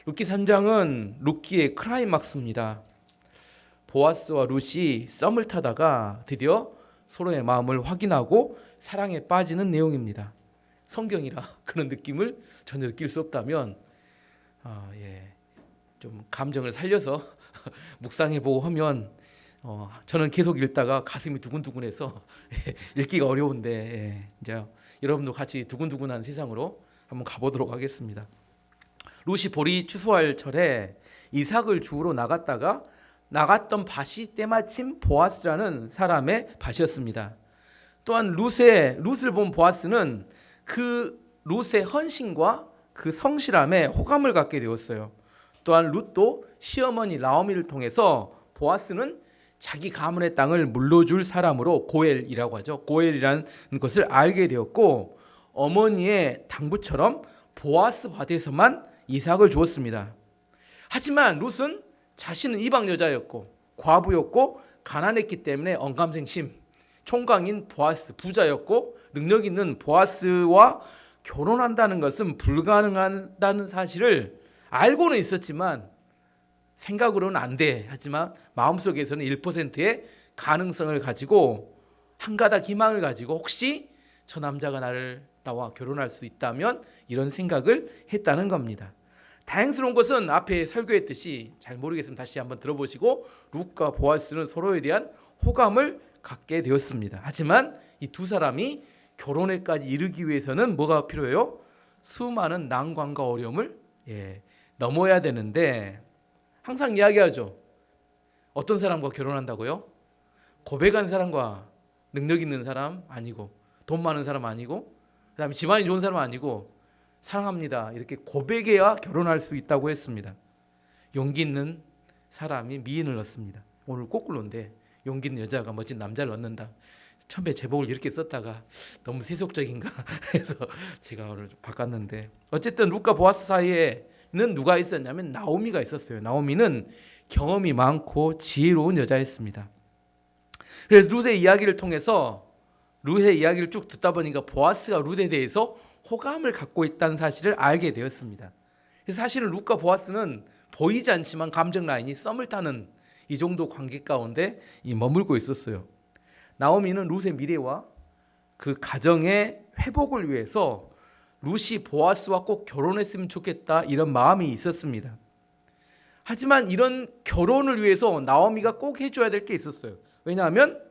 룻기 3장은 룻기의 클라이막스입니다. 보아스와 룻이 썸을 타다가 드디어 서로의 마음을 확인하고 사랑에 빠지는 내용입니다. 성경이라 그런 느낌을 전혀 느낄 수 없다면 좀 감정을 살려서 묵상해보고 하면 저는 계속 읽다가 가슴이 두근두근해서 읽기가 어려운데 이제 여러분도 같이 두근두근한 세상으로 한번 가보도록 하겠습니다. 룻이 보리 추수할 철에 이삭을 주우러 나갔던 밭이 때마침 보아스라는 사람의 밭이었습니다. 또한 룻을 본 보아스는 그 룻의 헌신과 그 성실함에 호감을 갖게 되었어요. 또한 룻도 시어머니 나오미를 통해서 보아스는 자기 가문의 땅을 물려줄 사람으로 고엘이라고 하죠. 고엘이라는 것을 알게 되었고 어머니의 당부처럼 보아스 밭에서만 이삭을 주었습니다. 하지만 룻은 자신은 이방 여자였고 과부였고 가난했기 때문에 언감생심, 총각인 보아스 부자였고 능력 있는 보아스와 결혼한다는 것은 불가능하다는 사실을 알고는 있었지만 생각으로는 안 돼. 하지만 마음속에서는 1%의 가능성을 가지고 한 가닥 희망을 가지고 혹시 저 남자가 나와 결혼할 수 있다면 이런 생각을 했다는 겁니다. 다행스러운 것은 앞에 설교했듯이 잘 모르겠으면 다시 한번 들어보시고 룻과 보아스는 서로에 대한 호감을 갖게 되었습니다. 하지만 이 두 사람이 결혼에까지 이르기 위해서는 뭐가 필요해요? 수많은 난관과 어려움을 넘어야 되는데 항상 이야기하죠. 어떤 사람과 결혼한다고요? 고백한 사람과 능력 있는 사람 아니고 돈 많은 사람 아니고 그다음에 집안이 좋은 사람 아니고 사랑합니다 이렇게 고백해야 결혼할 수 있다고 했습니다. 용기 있는 사람이 미인을 얻습니다. 오늘 거꾸로인데 용기 있는 여자가 멋진 남자를 얻는다. 처음에 제목을 이렇게 썼다가 너무 세속적인가 해서 제가 오늘 좀 바꿨는데 어쨌든 룻과 보아스 사이에는 누가 있었냐면 나오미가 있었어요. 나오미는 경험이 많고 지혜로운 여자였습니다. 그래서 룻의 이야기를 통해서 룻의 이야기를 쭉 듣다 보니까 보아스가 룻에 대해서 호감을 갖고 있다는 사실을 알게 되었습니다. 그래서 사실은 룻과 보아스는 보이지 않지만 감정 라인이 썸을 타는 이 정도 관계 가운데 머물고 있었어요. 나오미는 룻의 미래와 그 가정의 회복을 위해서 룻이 보아스와 꼭 결혼했으면 좋겠다 이런 마음이 있었습니다. 하지만 이런 결혼을 위해서 나오미가 꼭 해줘야 될 게 있었어요. 왜냐하면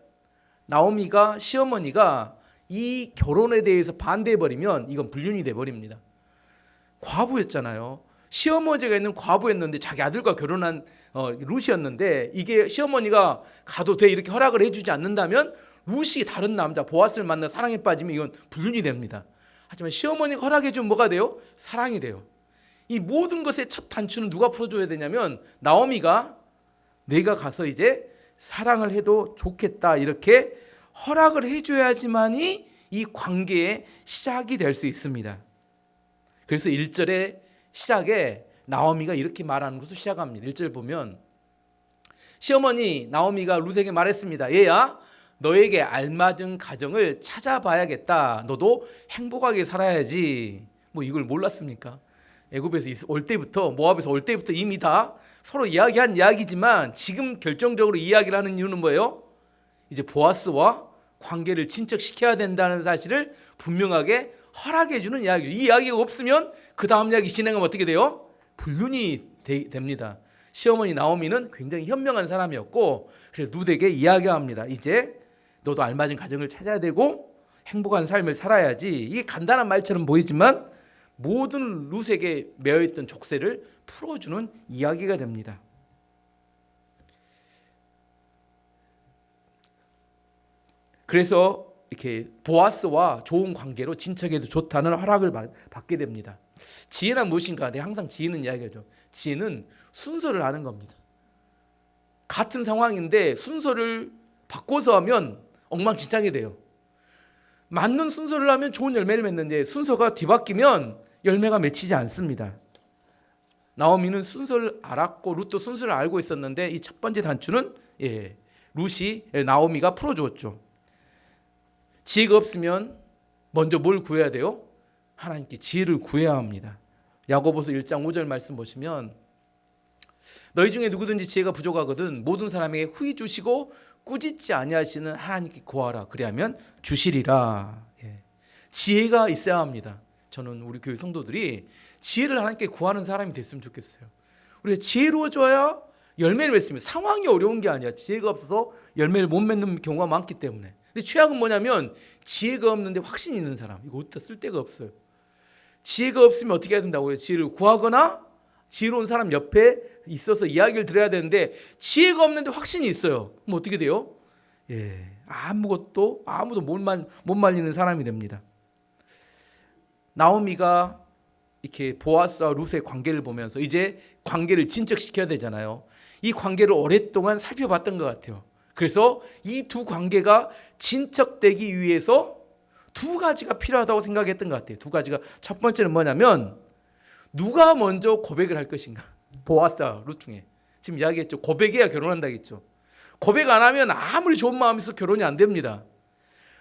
나오미가 시어머니가 이 결혼에 대해서 반대해버리면 이건 불륜이 돼버립니다. 과부였잖아요. 시어머니가 있는 과부였는데 자기 아들과 결혼한 룻이었는데 이게 시어머니가 가도 돼 이렇게 허락을 해주지 않는다면 룻이 다른 남자 보아스를 만나 사랑에 빠지면 이건 불륜이 됩니다. 하지만 시어머니가 허락해주면 뭐가 돼요? 사랑이 돼요. 이 모든 것의 첫 단추는 누가 풀어줘야 되냐면 나오미가 내가 가서 이제 사랑을 해도 좋겠다 이렇게 허락을 해줘야지만이 이 관계의 시작이 될 수 있습니다. 그래서 1절의 시작에 나오미가 이렇게 말하는 것을 시작합니다. 1절 보면 시어머니 나오미가 룻에게 말했습니다. 얘야 너에게 알맞은 가정을 찾아봐야겠다. 너도 행복하게 살아야지. 뭐 이걸 몰랐습니까? 애굽에서 올 때부터 모압에서 올 때부터 이미 다 서로 이야기한 이야기지만 지금 결정적으로 이야기를 하는 이유는 뭐예요? 이제 보아스와 관계를 친척시켜야 된다는 사실을 분명하게 허락해 주는 이야기죠. 이 이야기가 없으면 그 다음 이야기 진행하면 어떻게 돼요? 불륜이 됩니다. 시어머니 나오미는 굉장히 현명한 사람이었고 그래서 룻에게 이야기합니다. 이제 너도 알맞은 가정을 찾아야 되고 행복한 삶을 살아야지. 이게 간단한 말처럼 보이지만 모든 룻에게 매여있던 족쇄를 풀어주는 이야기가 됩니다. 그래서 이렇게 보아스와 좋은 관계로 친척에도 좋다는 허락을 받게 됩니다. 지혜란 무엇인가? 내가 항상 지혜는 이야기하죠. 지혜는 순서를 아는 겁니다. 같은 상황인데 순서를 바꿔서 하면 엉망진창이 돼요. 맞는 순서를 하면 좋은 열매를 맺는데 순서가 뒤바뀌면 열매가 맺히지 않습니다. 나오미는 순서를 알았고 룻도 순서를 알고 있었는데 이 첫 번째 단추는 룻이 나오미가 풀어주었죠. 지혜가 없으면 먼저 뭘 구해야 돼요? 하나님께 지혜를 구해야 합니다. 야고보서 1장 5절 말씀 보시면 너희 중에 누구든지 지혜가 부족하거든 모든 사람에게 후히 주시고 꾸짖지 아니하시는 하나님께 구하라 그리하면 주시리라. 지혜가 있어야 합니다. 저는 우리 교회 성도들이 지혜를 하나님께 구하는 사람이 됐으면 좋겠어요. 우리가 지혜로워져야 열매를 맺습니다. 상황이 어려운 게 아니야. 지혜가 없어서 열매를 못 맺는 경우가 많기 때문에. 근데 최악은 뭐냐면 지혜가 없는데 확신이 있는 사람. 이거 어디다 쓸 데가 없어요. 지혜가 없으면 어떻게 해야 된다고요? 지혜를 구하거나 지혜로운 사람 옆에 있어서 이야기를 들어야 되는데 지혜가 없는데 확신이 있어요. 그럼 어떻게 돼요? 아무도 못 말리는 사람이 됩니다. 나오미가 이렇게 보아스와 룻의 관계를 보면서 이제 관계를 진척시켜야 되잖아요. 이 관계를 오랫동안 살펴봤던 것 같아요. 그래서 이 두 관계가 진척되기 위해서 두 가지가 필요하다고 생각했던 것 같아요. 두 가지가, 첫 번째는 뭐냐면 누가 먼저 고백을 할 것인가. 보아스와 룻 중에 지금 이야기했죠. 고백해야 결혼한다고 했죠. 고백 안 하면 아무리 좋은 마음이 있어 결혼이 안 됩니다.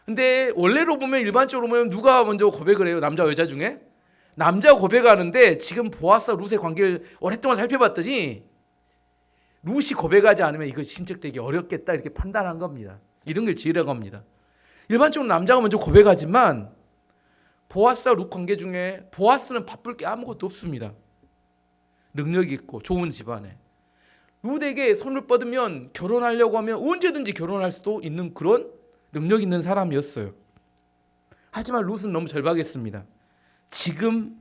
근데 원래로 보면, 일반적으로 보면 누가 먼저 고백을 해요? 남자와 여자 중에? 남자가 고백하는데 지금 보아스와 룻의 관계를 오랫동안 살펴봤더니 룻이 고백하지 않으면 이거 진척되기 어렵겠다 이렇게 판단한 겁니다. 이런 걸 지혜라고 합니다. 일반적으로 남자가 먼저 고백하지만 보아스와 룻 관계 중에 보아스는 바쁠 게 아무것도 없습니다. 능력이 있고 좋은 집안에. 룻에게 손을 뻗으면 결혼하려고 하면 언제든지 결혼할 수도 있는 그런 능력 있는 사람이었어요. 하지만 룻은 너무 절박했습니다. 지금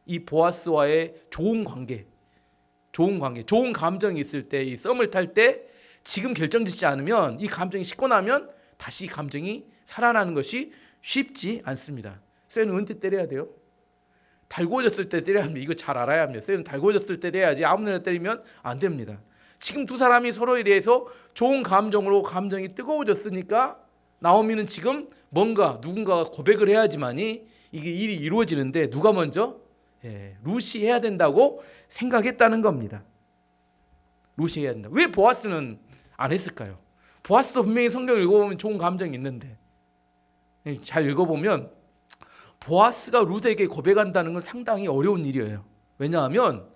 이 보아스와의 좋은 관계, 좋은 감정이 있을 때, 이 썸을 탈 때 지금 결정짓지 않으면 이 감정이 식고 나면 다시 이 감정이 살아나는 것이 쉽지 않습니다. 쇠는 언제 때려야 돼요? 달구어졌을 때 때려야 합니다. 이거 잘 알아야 합니다. 쇠는 달구어졌을 때 때려야지 아무나 때리면 안 됩니다. 지금 두 사람이 서로에 대해서 좋은 감정으로 감정이 뜨거워졌으니까 나오미는 지금 뭔가 누군가가 고백을 해야지만이 이게 일이 이루어지는데 누가 먼저? 룻이 해야 된다고 생각했다는 겁니다. 룻이 해야 된다. 왜 보아스는 안 했을까요? 보아스도 분명히 성경을 읽어보면 좋은 감정이 있는데 잘 읽어보면 보아스가 룻에게 고백한다는 건 상당히 어려운 일이에요. 왜냐하면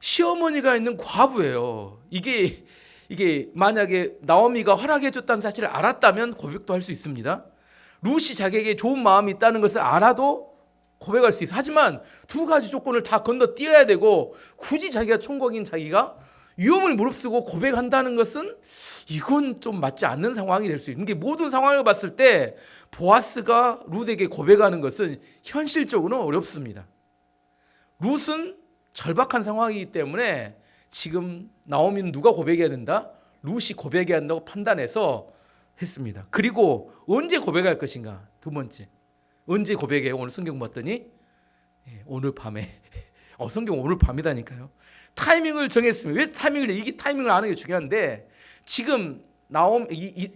시어머니가 있는 과부예요. 이게 만약에 나오미가 허락해줬다는 사실을 알았다면 고백도 할 수 있습니다. 룻이 자기에게 좋은 마음이 있다는 것을 알아도 고백할 수 있어요. 하지만 두 가지 조건을 다 건너뛰어야 되고 굳이 자기가 총각인 자기가 위험을 무릅쓰고 고백한다는 것은 이건 좀 맞지 않는 상황이 될 수 있는 게, 모든 상황을 봤을 때 보아스가 룻에게 고백하는 것은 현실적으로는 어렵습니다. 룻은 절박한 상황이기 때문에 지금 나오미는 누가 고백해야 된다? 룻이 고백해야 한다고 판단해서 했습니다. 그리고 언제 고백할 것인가? 두 번째, 언제 고백해요? 오늘 성경 봤더니 오늘 밤에 성경 오늘 밤이다니까요. 타이밍을 정했습니다. 왜 타이밍을, 이게 타이밍을 아는 게 중요한데 지금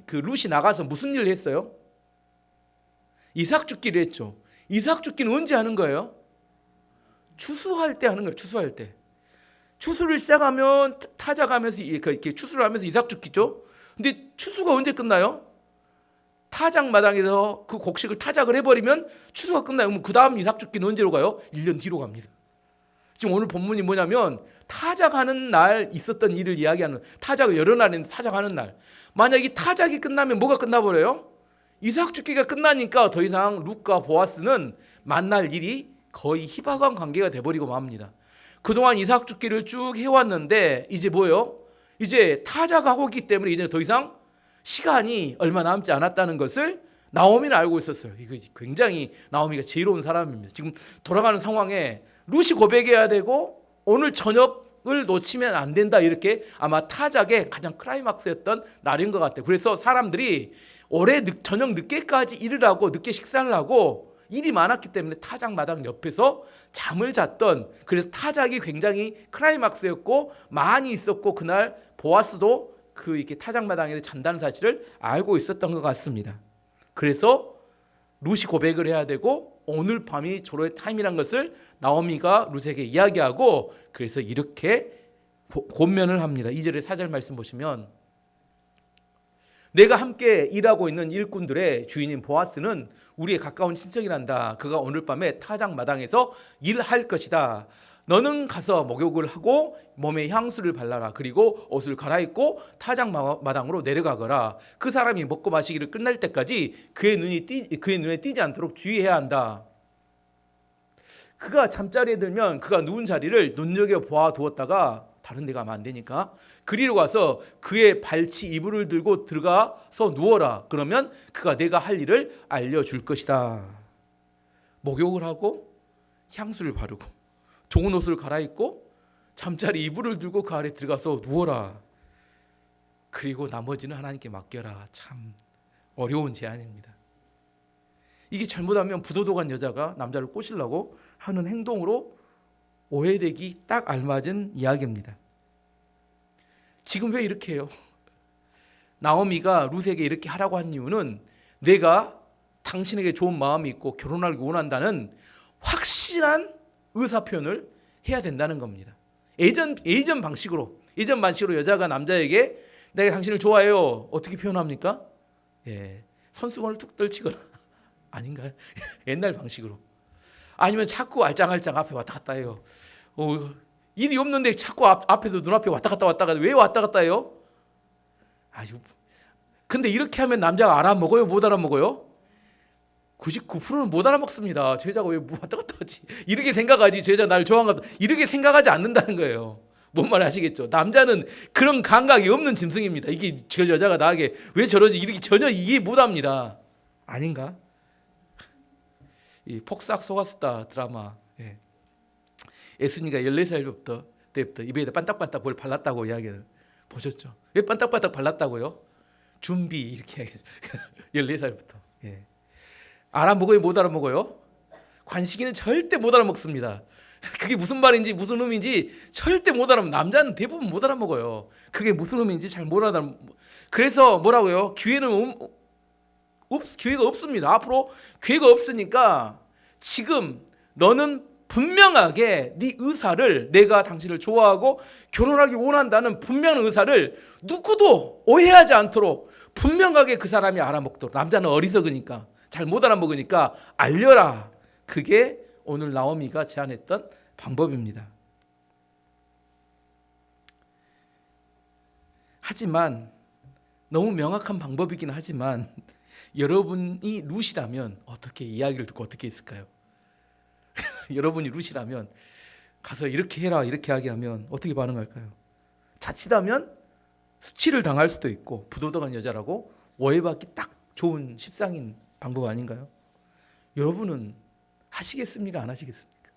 그 룻이 나가서 무슨 일을 했어요? 이삭 죽기를 했죠. 이삭 죽기는 언제 하는 거예요? 추수할 때 하는 거예요. 추수할 때. 추수를 시작하면 타작하면서 이렇게 추수를 하면서 이삭 죽기죠. 근데 추수가 언제 끝나요? 타작 마당에서 그 곡식을 타작을 해버리면 추수가 끝나요. 그럼 그 다음 이삭 죽기는 언제로 가요? 1년 뒤로 갑니다. 지금 오늘 본문이 뭐냐면 타작하는 날 있었던 일을 이야기하는, 타작을 여러 날인데 타작하는 날. 만약 이 타작이 끝나면 뭐가 끝나버려요? 이삭 죽기가 끝나니까 더 이상 룻과 보아스는 만날 일이 거의 희박한 관계가 돼버리고 맙니다. 그동안 이삭 죽기를 쭉 해왔는데 이제 뭐예요? 이제 타작하고 있기 때문에 이제 더 이상 시간이 얼마 남지 않았다는 것을 나오미는 알고 있었어요. 이거 굉장히 나오미가 지혜로운 사람입니다. 지금 돌아가는 상황에 룻이 고백해야 되고 오늘 저녁을 놓치면 안 된다, 이렇게 아마 타작의 가장 클라이막스였던 날인 것 같아요. 그래서 사람들이 올해 저녁 늦게까지 일을 하고 늦게 식사를 하고 일이 많았기 때문에 타작 마당 옆에서 잠을 잤던, 그래서 타작이 굉장히 클라이막스였고 많이 있었고 그날 보아스도 이렇게 타작 마당에서 잔다는 사실을 알고 있었던 것 같습니다. 그래서 룻이 고백을 해야 되고 오늘 밤이 절호의 타임이란 것을 나오미가 룻에게 이야기하고, 그래서 이렇게 권면을 합니다. 2절의 4절 말씀 보시면 내가 함께 일하고 있는 일꾼들의 주인인 보아스는 우리의 가까운 친척이란다. 그가 오늘 밤에 타작 마당에서 일할 것이다. 너는 가서 목욕을 하고 몸에 향수를 발라라. 그리고 옷을 갈아입고 타작 마당으로 내려가거라. 그 사람이 먹고 마시기를 끝날 때까지 그의 눈에 띄지 않도록 주의해야 한다. 그가 잠자리에 들면 그가 누운 자리를 눈여겨보아 두었다가 다른 데 가면 안 되니까 그리로 가서 그의 발치 이불을 들고 들어가서 누워라. 그러면 그가 내가 할 일을 알려줄 것이다. 목욕을 하고 향수를 바르고 좋은 옷을 갈아입고 잠자리 이불을 들고 그 아래 들어가서 누워라. 그리고 나머지는 하나님께 맡겨라. 참 어려운 제안입니다. 이게 잘못하면 부도덕한 여자가 남자를 꼬시려고 하는 행동으로 오해되기 딱 알맞은 이야기입니다. 지금 왜 이렇게 해요? 나오미가 룻에게 이렇게 하라고 한 이유는 내가 당신에게 좋은 마음이 있고 결혼하기 원한다는 확실한 의사 표현을 해야 된다는 겁니다. 예전 방식으로 여자가 남자에게 내가 당신을 좋아해요. 어떻게 표현합니까? 손수건을 툭 떨치거나 아닌가요? 옛날 방식으로. 아니면 자꾸 알짱알짱 앞에 왔다 갔다 해요. 일이 없는데 자꾸 앞에서 눈앞에 왔다 갔다 왜 왔다 갔다 해요? 근데 이렇게 하면 남자가 알아먹어요? 못 알아먹어요? 99%는 못 알아먹습니다. 저 여자가 왜 왔다 갔다 하지? 이렇게 생각하지. 저 여자 나를 좋아한가? 이렇게 생각하지 않는다는 거예요. 뭔 말 아시겠죠? 남자는 그런 감각이 없는 짐승입니다. 이게 저 여자가 나에게 왜 저러지? 이렇게 전혀 이해 못 합니다. 아닌가? 이 폭삭 속았다 드라마. 예수님가 14살 때부터 입에다 반딱반딱 뭘 발랐다고 이야기를 보셨죠? 왜 반딱반딱 발랐다고요? 준비 이렇게 14살부터. 알아먹어요? 못 알아먹어요? 관식이는 절대 못 알아먹습니다. 그게 무슨 말인지 무슨 의미인지 절대 못 알아먹어요. 남자는 대부분 못 알아먹어요. 그게 무슨 의미인지 잘 못 알아먹어요. 그래서 뭐라고요? 기회가 없습니다. 앞으로 기회가 없으니까 지금 너는 분명하게 네 의사를, 내가 당신을 좋아하고 결혼하기 원한다는 분명한 의사를 누구도 오해하지 않도록 분명하게 그 사람이 알아먹도록. 남자는 어리석으니까 잘 못 알아먹으니까 알려라. 그게 오늘 나오미가 제안했던 방법입니다. 하지만 너무 명확한 방법이긴 하지만 여러분이 룻이라면 어떻게 이야기를 듣고 어떻게 했을까요? 여러분이 룻이라면 가서 이렇게 해라 이렇게 이야기하면 어떻게 반응할까요? 자칫하면 수치를 당할 수도 있고 부도덕한 여자라고 오해받기 딱 좋은 십상인 방법 아닌가요? 여러분은 하시겠습니까? 안 하시겠습니까?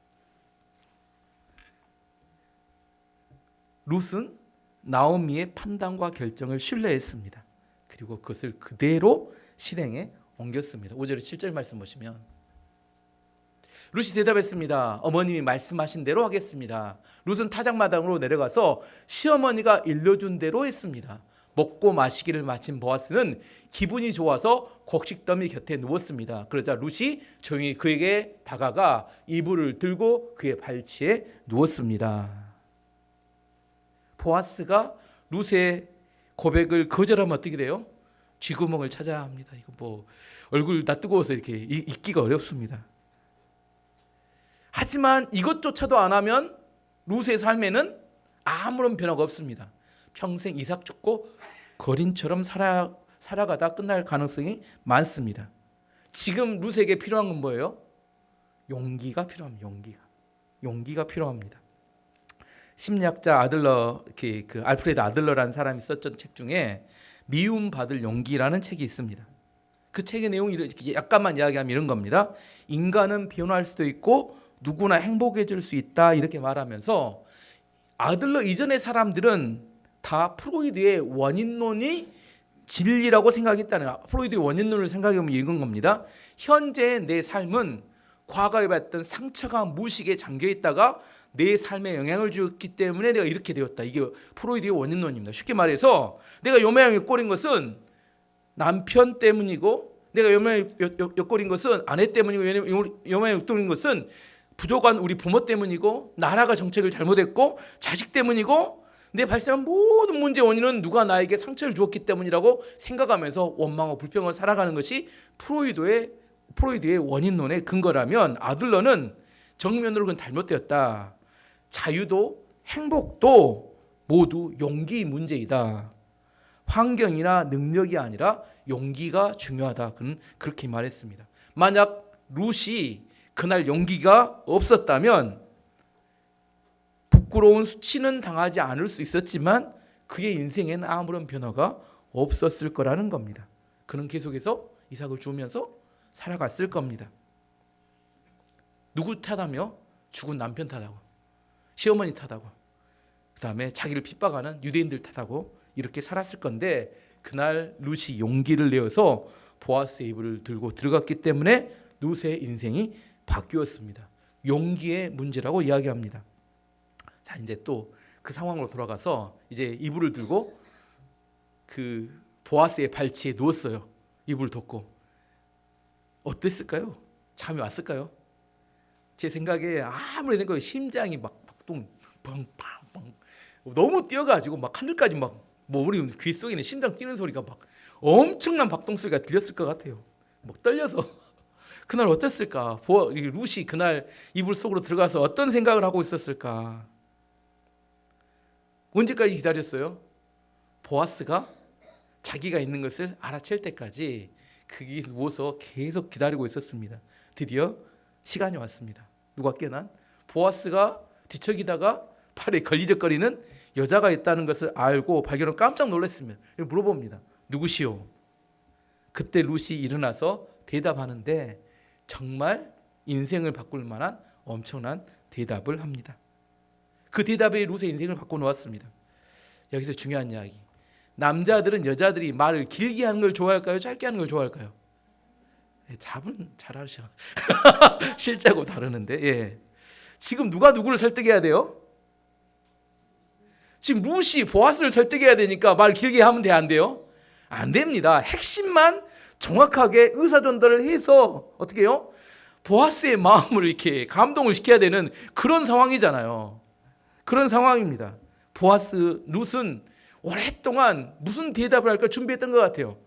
룻은 나오미의 판단과 결정을 신뢰했습니다. 그리고 그것을 그대로 실행에 옮겼습니다. 5절에 7절 말씀 보시면 룻이 대답했습니다. 어머님이 말씀하신 대로 하겠습니다. 룻은 타작마당으로 내려가서 시어머니가 일러준 대로 했습니다. 먹고 마시기를 마친 보아스는 기분이 좋아서 곡식더미 곁에 누웠습니다. 그러자 룻이 조용히 그에게 다가가 이불을 들고 그의 발치에 누웠습니다. 보아스가 룻의 고백을 거절하면 어떻게 돼요? 쥐구멍을 찾아야 합니다. 이거 뭐 얼굴 다 뜨거워서 이렇게 잊기가 어렵습니다. 하지만 이것조차도 안 하면 룻의 삶에는 아무런 변화가 없습니다. 평생 이삭 죽고 거린처럼 살아가다 끝날 가능성이 많습니다. 지금 룻에게 필요한 건 뭐예요? 용기가 필요합니다. 용기가 필요합니다. 심리학자 아들러, 그 알프레드 아들러라는 사람이 썼던 책 중에 미움받을 용기라는 책이 있습니다. 그 책의 내용이 이렇게 약간만 이야기하면 이런 겁니다. 인간은 변화할 수도 있고 누구나 행복해질 수 있다 이렇게 말하면서 아들러 이전의 사람들은 다 프로이드의 원인론이 진리라고 생각했다는, 프로이드의 원인론을 생각해보면 읽은 겁니다. 현재의 내 삶은 과거에 받던 상처가 무식에 잠겨있다가 내 삶에 영향을 주었기 때문에 내가 이렇게 되었다. 이게 프로이드의 원인론입니다. 쉽게 말해서 내가 요 모양에 꼴인 것은 남편 때문이고, 내가 요 모양에 꼴인 것은 아내 때문이고, 요 모양에 꼴인 것은 부족한 우리 부모 때문이고, 나라가 정책을 잘못했고, 자식 때문이고, 내 발생한 모든 문제의 원인은 누가 나에게 상처를 주었기 때문이라고 생각하면서 원망하고 불평을 살아가는 것이 프로이드의 프로이드의 원인론의 근거라면 아들러는 정면으로 그건 잘못되었다. 자유도 행복도 모두 용기 문제이다. 환경이나 능력이 아니라 용기가 중요하다. 그는 그렇게 말했습니다. 만약 룻이 그날 용기가 없었다면 부끄러운 수치는 당하지 않을 수 있었지만 그의 인생에는 아무런 변화가 없었을 거라는 겁니다. 그는 계속해서 이삭을 주면서 살아갔을 겁니다. 누구 탓하며? 죽은 남편 탓하고 시어머니 탓하고 그 다음에 자기를 핍박하는 유대인들 탓하고 이렇게 살았을 건데 그날 룻이 용기를 내어서 보아스의 이불을 들고 들어갔기 때문에 룻의 인생이 바뀌었습니다. 용기의 문제라고 이야기합니다. 자, 이제 또 그 상황으로 돌아가서 이제 이불을 들고 그 보아스의 발치에 누웠어요. 이불을 덮고. 어땠을까요? 잠이 왔을까요? 제 생각에 아무리 생각해도 심장이 막 박동 팡팡팡 너무 뛰어가지고 막 하늘까지 막 뭐 우리 귀 속에 있는 심장 뛰는 소리가 막 엄청난 박동 소리가 들렸을 것 같아요. 막 떨려서 그날 어땠을까? 룻이 그날 이불 속으로 들어가서 어떤 생각을 하고 있었을까? 언제까지 기다렸어요? 보아스가 자기가 있는 것을 알아챌 때까지 거기 누워서 계속 기다리고 있었습니다. 드디어 시간이 왔습니다. 누가 깨난? 보아스가 뒤척이다가 팔에 걸리적거리는 여자가 있다는 것을 알고 발견하고 깜짝 놀랐습니다. 물어봅니다. 누구시오? 그때 룻이 일어나서 대답하는데 정말 인생을 바꿀 만한 엄청난 대답을 합니다. 그 대답에 룻의 인생을 바꿔놓았습니다. 여기서 중요한 이야기. 남자들은 여자들이 말을 길게 하는 걸 좋아할까요? 짧게 하는 걸 좋아할까요? 답은 잘 하셔. 실제하고 다르는데. 예. 지금 누가 누구를 설득해야 돼요? 지금 룻이 보아스를 설득해야 되니까 말 길게 하면 돼, 안 돼요? 안 됩니다. 핵심만 정확하게 의사전달을 해서 어떻게 해요? 보아스의 마음을 이렇게 감동을 시켜야 되는 그런 상황이잖아요. 그런 상황입니다. 보아스, 룻은 오랫동안 무슨 대답을 할까 준비했던 것 같아요.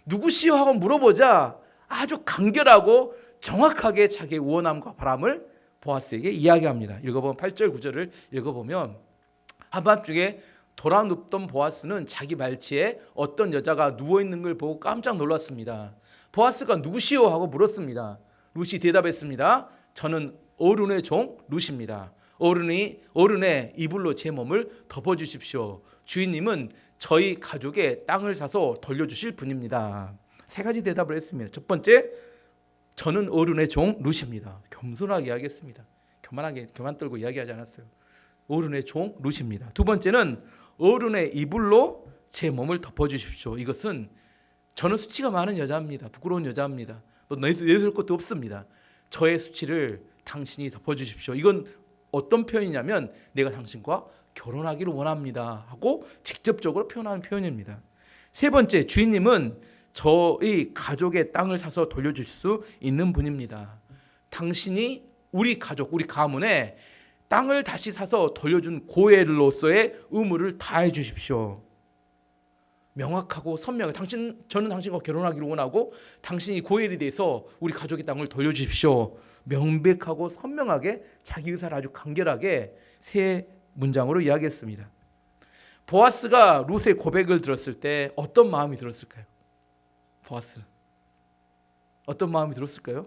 누구시오 하고 물어보자 아주 간결하고 정확하게 자기의 원함과 바람을 보아스에게 이야기합니다. 읽어보면 8절 9절을 읽어보면 한밤중에 돌아눕던 보아스는 자기 발치에 어떤 여자가 누워있는 걸 보고 깜짝 놀랐습니다. 보아스가 누구시오 하고 물었습니다. 룻이 대답했습니다. 저는 어른의 종 룻입니다. 어른의 이불로 제 몸을 덮어주십시오. 주인님은 저희 가족의 땅을 사서 돌려주실 분입니다. 세 가지 대답을 했습니다. 첫 번째, 저는 어른의 종 룻입니다. 겸손하게 이야기했습니다. 교만 떨고 이야기하지 않았어요. 어른의 종 룻입니다. 두 번째는 어른의 이불로 제 몸을 덮어주십시오. 이것은 저는 수치가 많은 여자입니다. 부끄러운 여자입니다. 내세울 것도 없습니다. 저의 수치를 당신이 덮어주십시오. 이건 어떤 표현이냐면 내가 당신과 결혼하기를 원합니다 하고 직접적으로 표현하는 표현입니다. 세 번째, 주인님은 저희 가족의 땅을 사서 돌려줄 수 있는 분입니다. 당신이 우리 가족, 우리 가문에 땅을 다시 사서 돌려준 고엘로서의 의무를 다해 주십시오. 명확하고 선명하게 저는 당신과 결혼하기를 원하고 당신이 고엘이 돼서 우리 가족의 땅을 돌려주십시오. 명백하고 선명하게 자기 의사를 아주 간결하게 세 문장으로 이야기했습니다. 보아스가 룻의 고백을 들었을 때 어떤 마음이 들었을까요? 보아스 어떤 마음이 들었을까요?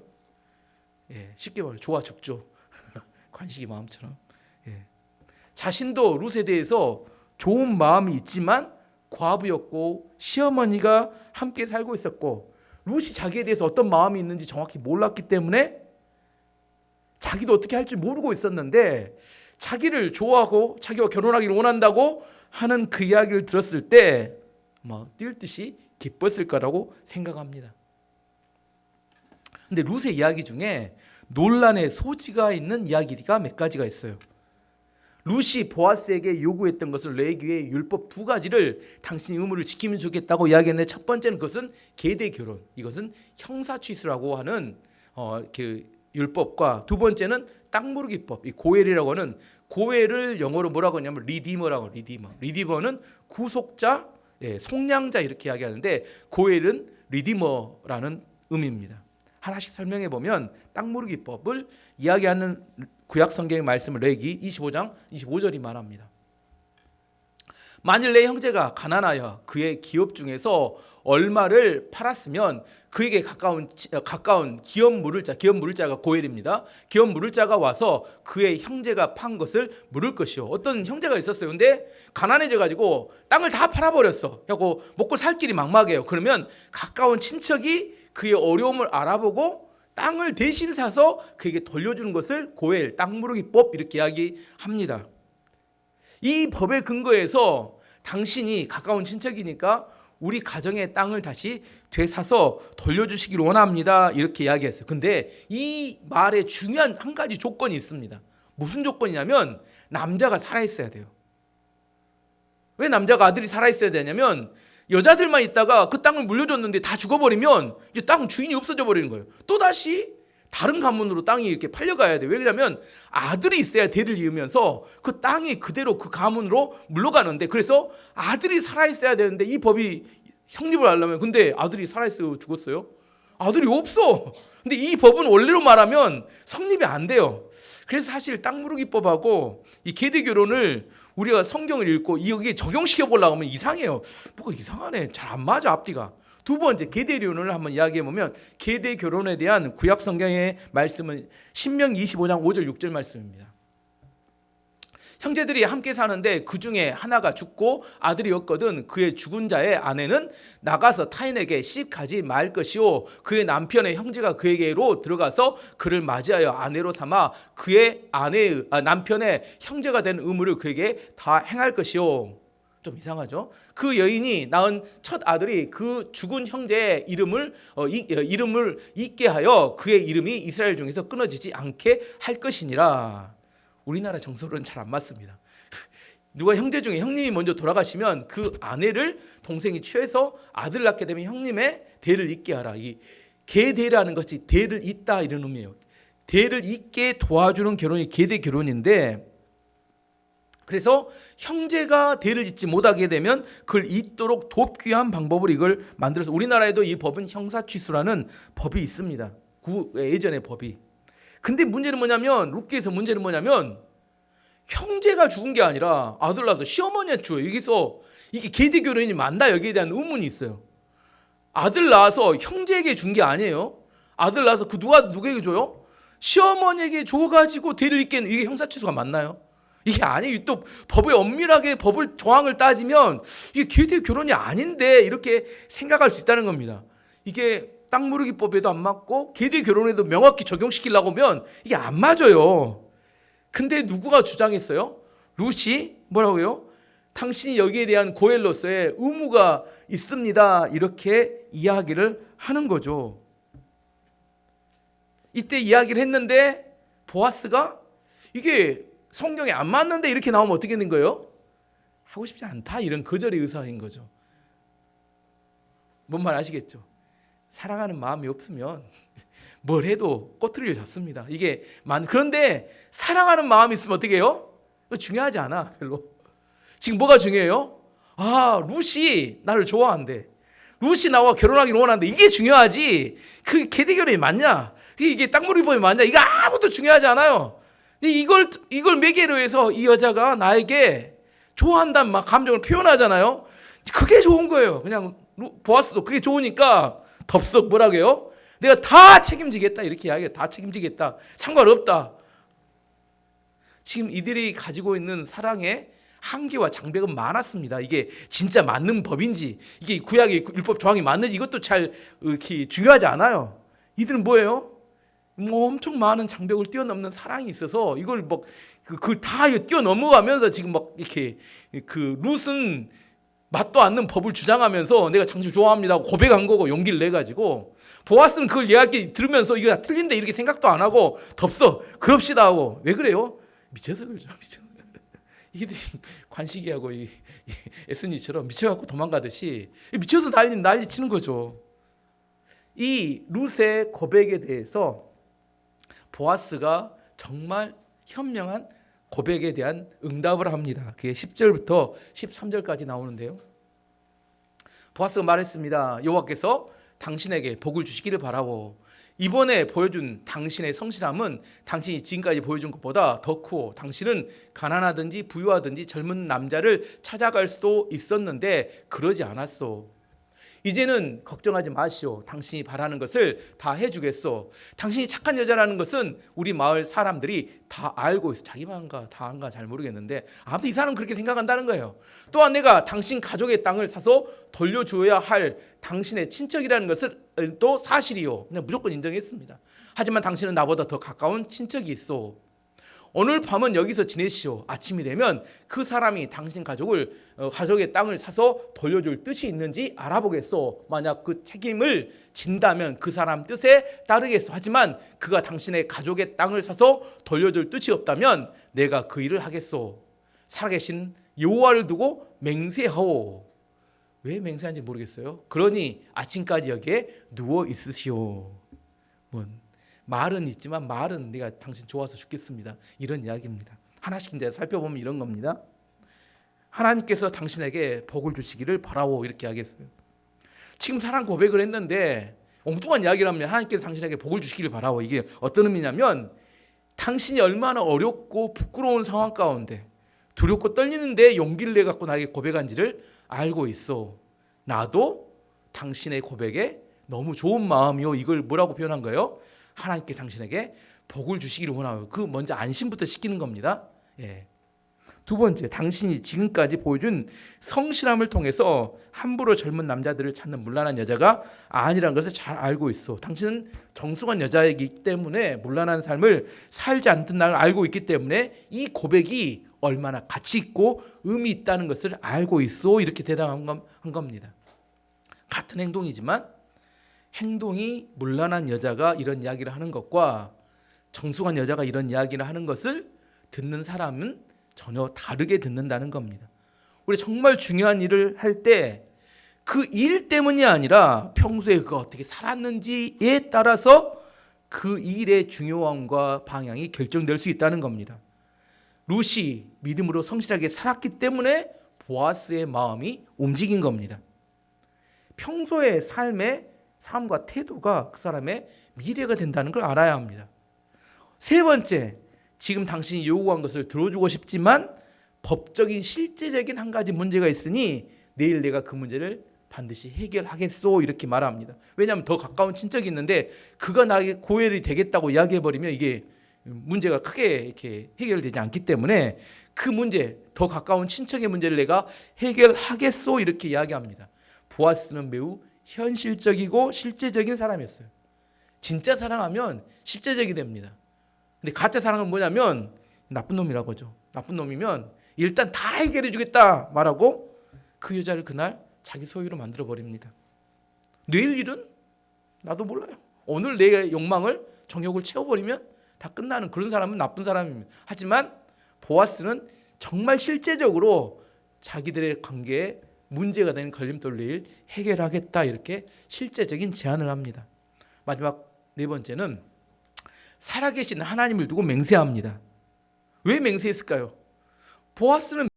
예, 쉽게 말해 좋아 죽죠. 관식이 마음처럼. 예. 자신도 룻에 대해서 좋은 마음이 있지만 과부였고 시어머니가 함께 살고 있었고 룻이 자기에 대해서 어떤 마음이 있는지 정확히 몰랐기 때문에 자기도 어떻게 할지 모르고 있었는데 자기를 좋아하고 자기와 결혼하기를 원한다고 하는 그 이야기를 들었을 때 막 뛸 듯이 기뻤을 거라고 생각합니다. 근데 룻의 이야기 중에 논란의 소지가 있는 이야기가 몇 가지가 있어요. 룻이 보아스에게 요구했던 것은 레위기의 율법 두 가지를 당신이 의무를 지키면 좋겠다고 이야기했는데 첫 번째는 그것은 계대 결혼, 이것은 형사취수라고 하는 그 율법과 두 번째는 땅 모르기법, 이 고엘이라고 하는 고엘을 영어로 뭐라고 하냐면 리디머라고 리디머는 구속자, 예, 속량자 이렇게 이야기하는데 고엘은 리디머라는 의미입니다. 하나씩 설명해 보면 땅 무르기법을 이야기하는 구약 성경의 말씀을 레위기 25장 25절이 말합니다. 만일 내 형제가 가난하여 그의 기업 중에서 얼마를 팔았으면 그에게 가까운 기업 물을 자가 고엘입니다. 기업 물을 자가 와서 그의 형제가 판 것을 물을 것이요. 어떤 형제가 있었어요. 근데 가난해져 가지고 땅을 다 팔아버렸어. 하고 먹고 살 길이 막막해요. 그러면 가까운 친척이 그의 어려움을 알아보고 땅을 대신 사서 그에게 돌려주는 것을 고엘, 땅 무르기법 이렇게 이야기합니다. 이 법의 근거에서 당신이 가까운 친척이니까 우리 가정의 땅을 다시 되사서 돌려주시기를 원합니다. 이렇게 이야기했어요. 근데 이 말에 중요한 한 가지 조건이 있습니다. 무슨 조건이냐면 남자가 살아있어야 돼요. 왜 남자가 아들이 살아있어야 되냐면 여자들만 있다가 그 땅을 물려줬는데 다 죽어버리면 이제 땅 주인이 없어져 버리는 거예요. 또다시 다른 가문으로 땅이 이렇게 팔려가야 돼요. 왜냐하면 아들이 있어야 대를 이으면서 그 땅이 그대로 그 가문으로 물러가는데, 그래서 아들이 살아있어야 되는데 이 법이 성립을 하려면, 근데 아들이 살아있어요? 죽었어요? 아들이 없어. 근데 이 법은 원래로 말하면 성립이 안 돼요. 그래서 사실 땅 무르기법하고 이 계대 결혼을 우리가 성경을 읽고 여기에 적용시켜 보려고 하면 이상해요. 뭐가 이상하네. 잘 안 맞아, 앞뒤가. 두 번째, 계대 결혼을 한번 이야기해 보면 계대 결혼에 대한 구약 성경의 말씀은 신명기 25장 5절 6절 말씀입니다. 형제들이 함께 사는데 그 중에 하나가 죽고 아들이 없거든 그의 죽은 자의 아내는 나가서 타인에게 씩하지 말 것이요 그의 남편의 형제가 그에게로 들어가서 그를 맞이하여 아내로 삼아 그의 남편의 형제가 된 의무를 그에게 다 행할 것이요. 좀 이상하죠? 그 여인이 낳은 첫 아들이 그 죽은 형제의 이름을 잊게 하여 그의 이름이 이스라엘 중에서 끊어지지 않게 할 것이니라. 우리나라 정서로는 잘 안 맞습니다. 누가 형제 중에 형님이 먼저 돌아가시면 그 아내를 동생이 취해서 아들 낳게 되면 형님의 대를 잇게 하라. 이 계대라는 것이 대를 잇다 이런 의미예요. 대를 잇게 도와주는 결혼이 계대 결혼인데, 그래서 형제가 대를 잇지 못하게 되면 그걸 잇도록 돕기한 방법을 이걸 만들어서, 우리나라에도 이 법은 형사취수라는 법이 있습니다. 예전의 법이. 근데 문제는 뭐냐면, 룻기에서 문제는 뭐냐면 형제가 죽은 게 아니라 아들 낳아서 시어머니가 죽어요. 여기서 이게 계대 결혼이 맞나 여기에 대한 의문이 있어요. 아들 낳아서 형제에게 준 게 아니에요. 아들 낳아서 그 누구에게 줘요? 시어머니에게 줘가지고 대를 잇게는, 이게 형사취수가 맞나요? 이게 아니에요. 또 법에 엄밀하게 법을 조항을 따지면 이게 계대 결혼이 아닌데 이렇게 생각할 수 있다는 겁니다. 이게 땅 무르기법에도 안 맞고 계대 결혼에도 명확히 적용시키려고 하면 이게 안 맞아요. 근데 누구가 주장했어요? 룻이 뭐라고요? 당신이 여기에 대한 고엘로서의 의무가 있습니다. 이렇게 이야기를 하는 거죠. 이때 이야기를 했는데 보아스가 이게 성경에 안 맞는데 이렇게 나오면 어떻게 되는 거예요? 하고 싶지 않다, 이런 거절의 의사인 거죠. 뭔 말 아시겠죠? 사랑하는 마음이 없으면 뭘 해도 꼬투리를 잡습니다. 이게 그런데 사랑하는 마음이 있으면 어떻게 해요? 중요하지 않아, 별로. 지금 뭐가 중요해요? 룻이 나를 좋아한대. 룻이 나와 결혼하기를 원하는데 이게 중요하지. 그 계대 결혼이 맞냐? 이게 땅 무르기법이 맞냐? 이거 아무것도 중요하지 않아요. 이걸 매개로 해서 이 여자가 나에게 좋아한다는 막 감정을 표현하잖아요. 그게 좋은 거예요. 그냥 보았어. 그게 좋으니까 덥석 뭐라고 해요? 내가 다 책임지겠다 이렇게 이야기해요. 다 책임지겠다. 상관없다. 지금 이들이 가지고 있는 사랑의 한계와 장벽은 많았습니다. 이게 진짜 맞는 법인지, 이게 구약의 율법 조항이 맞는지 이것도 잘 이렇게 중요하지 않아요. 이들은 뭐예요? 엄청 많은 장벽을 뛰어넘는 사랑이 있어서 이걸 그걸 다 뛰어넘어가면서 지금 막 이렇게 룻은 맞도 않는 법을 주장하면서 내가 당신 좋아합니다 하고 고백한 거고 용기를 내 가지고, 보아스는 그걸 이야기 들으면서 이거 다 틀린데 이렇게 생각도 안 하고 덥석 그럽시다 하고. 왜 그래요? 미쳐서 그러죠. 이들이 관식이하고 에스니처럼 미쳐갖고 도망가듯이 미쳐서 난리 치는 거죠. 이 룻의 고백에 대해서 보아스가 정말 현명한 고백에 대한 응답을 합니다. 그게 10절부터 13절까지 나오는데요. 보아스가 말했습니다. 여호와께서 당신에게 복을 주시기를 바라고 이번에 보여준 당신의 성실함은 당신이 지금까지 보여준 것보다 더 크고, 당신은 가난하든지 부유하든지 젊은 남자를 찾아갈 수도 있었는데 그러지 않았어. 이제는 걱정하지 마시오. 당신이 바라는 것을 다 해주겠소. 당신이 착한 여자라는 것은 우리 마을 사람들이 다 알고 있어. 자기만가 다 안가 잘 모르겠는데 아무튼 이 사람은 그렇게 생각한다는 거예요. 또한 내가 당신 가족의 땅을 사서 돌려줘야 할 당신의 친척이라는 것을 또 사실이요. 그냥 무조건 인정했습니다. 하지만 당신은 나보다 더 가까운 친척이 있어. 오늘 밤은 여기서 지내시오. 아침이 되면 그 사람이 당신 가족의 땅을 사서 돌려줄 뜻이 있는지 알아보겠소. 만약 그 책임을 진다면 그 사람 뜻에 따르겠소. 하지만 그가 당신의 가족의 땅을 사서 돌려줄 뜻이 없다면 내가 그 일을 하겠소. 살아계신 여호와를 두고 맹세하오. 왜 맹세한지 모르겠어요. 그러니 아침까지 여기에 누워 있으시오. 말은 있지만 말은 내가 당신 좋아서 죽겠습니다. 이런 이야기입니다. 하나씩 이제 살펴보면 이런 겁니다. 하나님께서 당신에게 복을 주시기를 바라오, 이렇게 하겠어요. 지금 사랑 고백을 했는데 엉뚱한 이야기를 하면 하나님께서 당신에게 복을 주시기를 바라오. 이게 어떤 의미냐면 당신이 얼마나 어렵고 부끄러운 상황 가운데 두렵고 떨리는데 용기를 내 갖고 나에게 고백한지를 알고 있어. 나도 당신의 고백에 너무 좋은 마음이요. 이걸 뭐라고 표현한 거예요? 하나님께 당신에게 복을 주시기를 원하요. 그 먼저 안심부터 시키는 겁니다. 예. 두 번째, 당신이 지금까지 보여준 성실함을 통해서 함부로 젊은 남자들을 찾는 문란한 여자가 아니라는 것을 잘 알고 있어. 당신은 정숙한 여자이기 때문에 문란한 삶을 살지 않던 날 알고 있기 때문에 이 고백이 얼마나 가치 있고 의미 있다는 것을 알고 있어. 이렇게 대답한 겁니다. 같은 행동이지만 행동이 문란한 여자가 이런 이야기를 하는 것과 정숙한 여자가 이런 이야기를 하는 것을 듣는 사람은 전혀 다르게 듣는다는 겁니다. 우리 정말 중요한 일을 할 때 그 일 때문이 아니라 평소에 그가 어떻게 살았는지에 따라서 그 일의 중요함과 방향이 결정될 수 있다는 겁니다. 룻이 믿음으로 성실하게 살았기 때문에 보아스의 마음이 움직인 겁니다. 평소의 삶과 태도가 그 사람의 미래가 된다는 걸 알아야 합니다. 세 번째, 지금 당신이 요구한 것을 들어주고 싶지만 법적인 실제적인 한 가지 문제가 있으니 내일 내가 그 문제를 반드시 해결하겠소, 이렇게 말합니다. 왜냐하면 더 가까운 친척이 있는데 그가 나에게 고혈이 되겠다고 이야기해버리면 이게 문제가 크게 이렇게 해결되지 않기 때문에 그 문제, 더 가까운 친척의 문제를 내가 해결하겠소, 이렇게 이야기합니다. 보아스는 매우 현실적이고 실제적인 사람이었어요. 진짜 사랑하면 실제적이 됩니다. 근데 가짜 사랑은 뭐냐면 나쁜 놈이라고 하죠. 나쁜 놈이면 일단 다 해결해 주겠다 말하고 그 여자를 그날 자기 소유로 만들어 버립니다. 내일 일은 나도 몰라요. 오늘 내 욕망을, 정욕을 채워버리면 다 끝나는 그런 사람은 나쁜 사람입니다. 하지만 보아스는 정말 실제적으로 자기들의 관계에 문제가 되는 걸림돌을 내일 해결하겠다, 이렇게 실제적인 제안을 합니다. 마지막 네 번째는 살아계신 하나님을 두고 맹세합니다. 왜 맹세했을까요? 보아스는